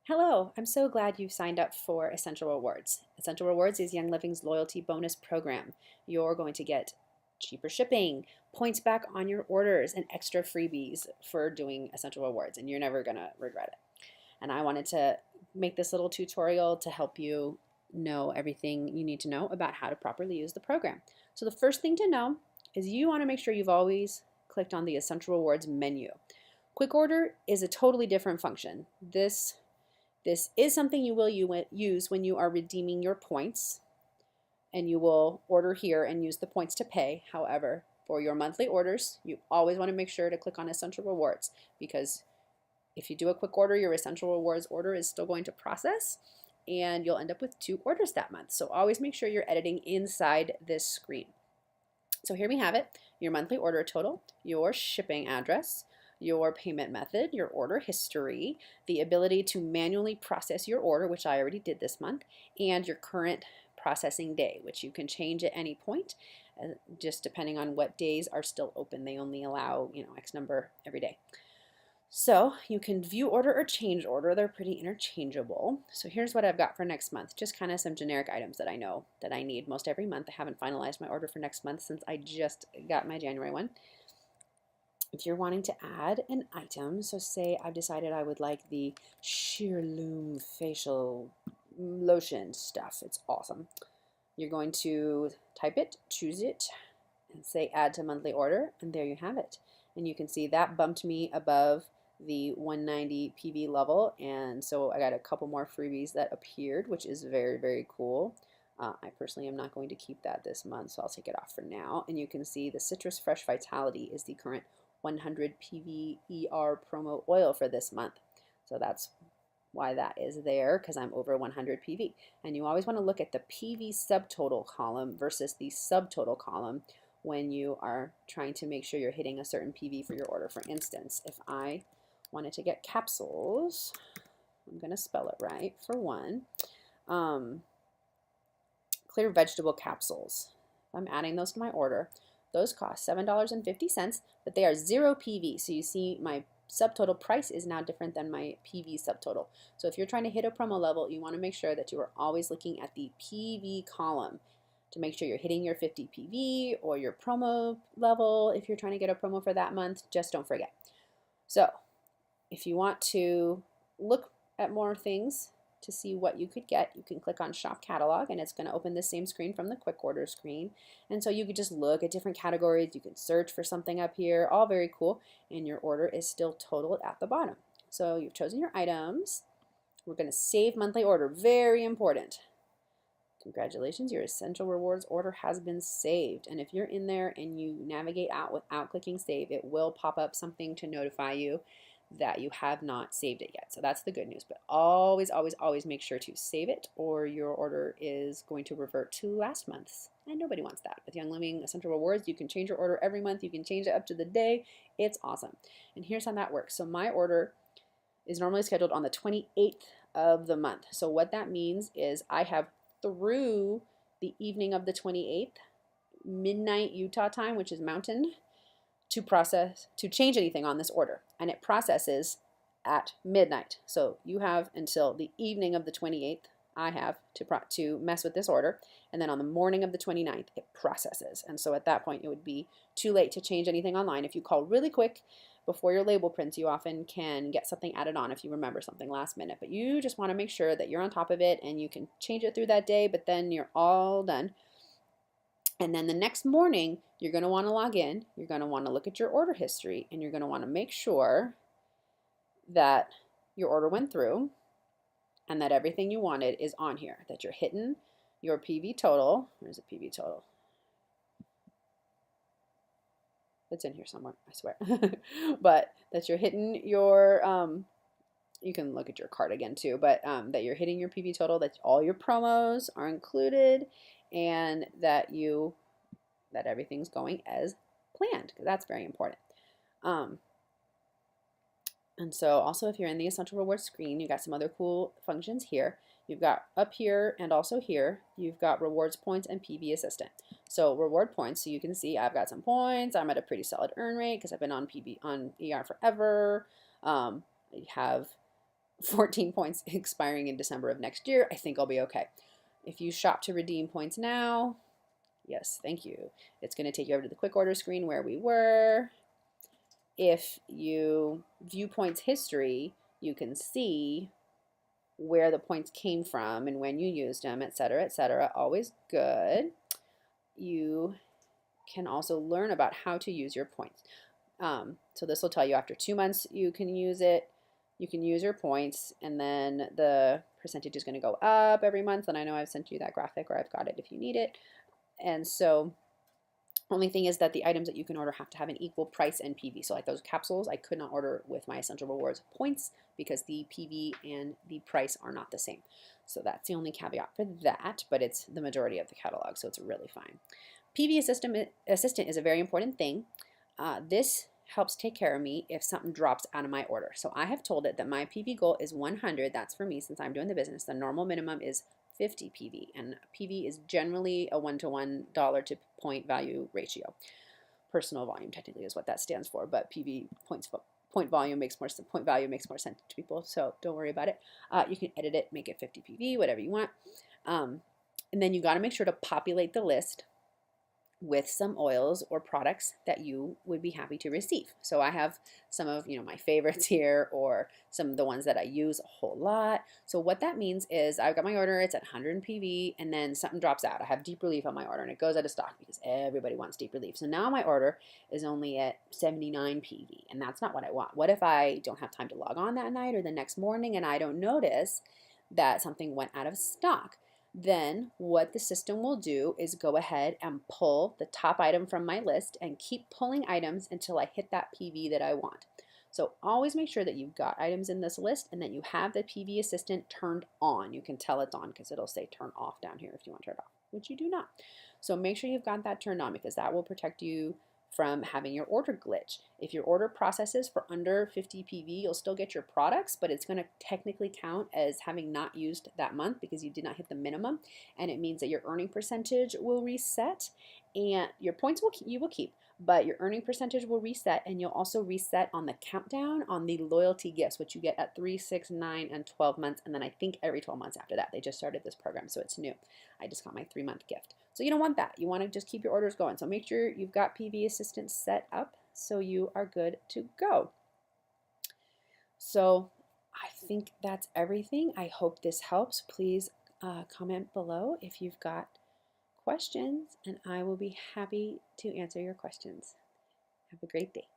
Hello, I'm so glad you've signed up for Essential Rewards. Essential Rewards is Young Living's loyalty bonus program. You're going to get cheaper shipping, points back on your orders, and extra freebies for doing Essential Rewards, and you're never going to regret it. And I wanted to make this little tutorial to help you know everything you need to know about how to properly use the program. So the first thing to know is you want to make sure you've always clicked on the Essential Rewards menu. Quick Order is a totally different function. This is something you will use when you are redeeming your points, and you will order here and use the points to pay. However, for your monthly orders, you always want to make sure to click on Essential Rewards, because if you do a quick order, your Essential Rewards order is still going to process and you'll end up with 2 orders that month. So always make sure you're editing inside this screen. So here we have it, your monthly order total, your shipping address, your payment method, your order history, the ability to manually process your order, which I already did this month, and your current processing day, which you can change at any point, just depending on what days are still open. They only allow, X number every day. So you can view order or change order. They're pretty interchangeable. So here's what I've got for next month. Just kind of some generic items that I know that I need most every month. I haven't finalized my order for next month since I just got my January one. If you're wanting to add an item, so say I've decided I would like the Sheerlume facial lotion stuff. It's awesome. You're going to type it, choose it, and say add to monthly order, and there you have it. And you can see that bumped me above the 190 PV level, and so I got a couple more freebies that appeared, which is very, very cool. I personally am not going to keep that this month, so I'll take it off for now. And you can see the Citrus Fresh Vitality is the current 100 PV ER promo oil for this month. So that's why that is there, because I'm over 100 PV. And you always want to look at the PV subtotal column versus the subtotal column when you are trying to make sure you're hitting a certain PV for your order. For instance, if I wanted to get capsules, I'm going to spell it right for one, clear vegetable capsules. I'm adding those to my order. Those cost $7.50, but they are 0 PV. So you see my subtotal price is now different than my PV subtotal. So if you're trying to hit a promo level, you want to make sure that you are always looking at the PV column to make sure you're hitting your 50 PV or your promo level. If you're trying to get a promo for that month, just don't forget. So if you want to look at more things to see what you could get, you can click on Shop Catalog, and it's going to open the same screen from the Quick Order screen. And so you could just look at different categories. You can search for something up here, all very cool, and your order is still totaled at the bottom. So you've chosen your items. We're going to save monthly order, very important. Congratulations, your Essential Rewards order has been saved. And if you're in there and you navigate out without clicking save, it will pop up something to notify you that you have not saved it yet. So that's the good news. But always, always, always make sure to save it, or your order is going to revert to last month's. And nobody wants that. With Young Living Essential Rewards, you can change your order every month. You can change it up to the day. It's awesome. And here's how that works. So my order is normally scheduled on the 28th of the month. So what that means is I have through the evening of the 28th, midnight Utah time, which is mountain, to change anything on this order, and it processes at midnight. So you have until the evening of the 28th. I have to mess with this order, and then on the morning of the 29th it processes. And so at that point it would be too late to change anything online. If you call really quick before your label prints, you often can get something added on if you remember something last minute. But you just want to make sure that you're on top of it, and you can change it through that day, but then you're all done. And then the next morning, you're going to want to log in, you're going to want to look at your order history, and you're going to want to make sure that your order went through and that everything you wanted is on here, that you're hitting your PV total. Where's the PV total? It's in here somewhere, I swear. But that you're hitting your, you can look at your cart again too, but that you're hitting your PV total, that all your promos are included, and that everything's going as planned, because that's very important. And so also, if you're in the Essential Rewards screen, you've got some other cool functions here. You've got up here and also here, you've got rewards points and PV Assistant. So reward points, so you can see I've got some points. I'm at a pretty solid earn rate because I've been on ER forever. I have 14 points expiring in December of next year, I think I'll be okay. If you shop to redeem points now, yes, thank you. It's going to take you over to the quick order screen where we were. If you view points history, you can see where the points came from and when you used them, etc., etc. Always good. You can also learn about how to use your points. So this will tell you after 2 months you can use it. You can use your points, and then the percentage is going to go up every month. And I know I've sent you that graphic, or I've got it if you need it. And so only thing is that the items that you can order have to have an equal price and PV. So like those capsules, I could not order with my Essential Rewards points because the PV and the price are not the same. So that's the only caveat for that, but it's the majority of the catalog, so it's really fine. PV assistant is a very important thing. This helps take care of me if something drops out of my order. So I have told it that my PV goal is 100. That's for me since I'm doing the business. The normal minimum is 50 PV, and PV is generally a 1-to-1 dollar to point value ratio. Personal volume technically is what that stands for, but PV point value makes more sense to people, so don't worry about it. You can edit it, make it 50 PV, whatever you want, and then you got to make sure to populate the list with some oils or products that you would be happy to receive. So I have some of my favorites here, or some of the ones that I use a whole lot. So what that means is I've got my order, it's at 100 PV, and then something drops out. I have Deep Relief on my order and it goes out of stock because everybody wants Deep Relief. So now my order is only at 79 PV, and that's not what I want. What if I don't have time to log on that night or the next morning and I don't notice that something went out of stock? Then what the system will do is go ahead and pull the top item from my list and keep pulling items until I hit that PV that I want. So always make sure that you've got items in this list and that you have the PV assistant turned on. You can tell it's on because it'll say turn off down here if you want to turn it off, which you do not. So make sure you've got that turned on because that will protect you from having your order glitch. If your order processes for under 50 PV, you'll still get your products, but it's going to technically count as having not used that month because you did not hit the minimum, and it means that your earning percentage will reset, and your points you will keep, but your earning percentage will reset, and you'll also reset on the countdown on the loyalty gifts, which you get at 3, 6, 9, and 12 months, and then I think every 12 months after that. They just started this program, so it's new. I just got my 3-month gift. So you don't want that. You want to just keep your orders going. So make sure you've got PV Assistant set up so you are good to go. So I think that's everything. I hope this helps. Please comment below if you've got questions, and I will be happy to answer your questions. Have a great day.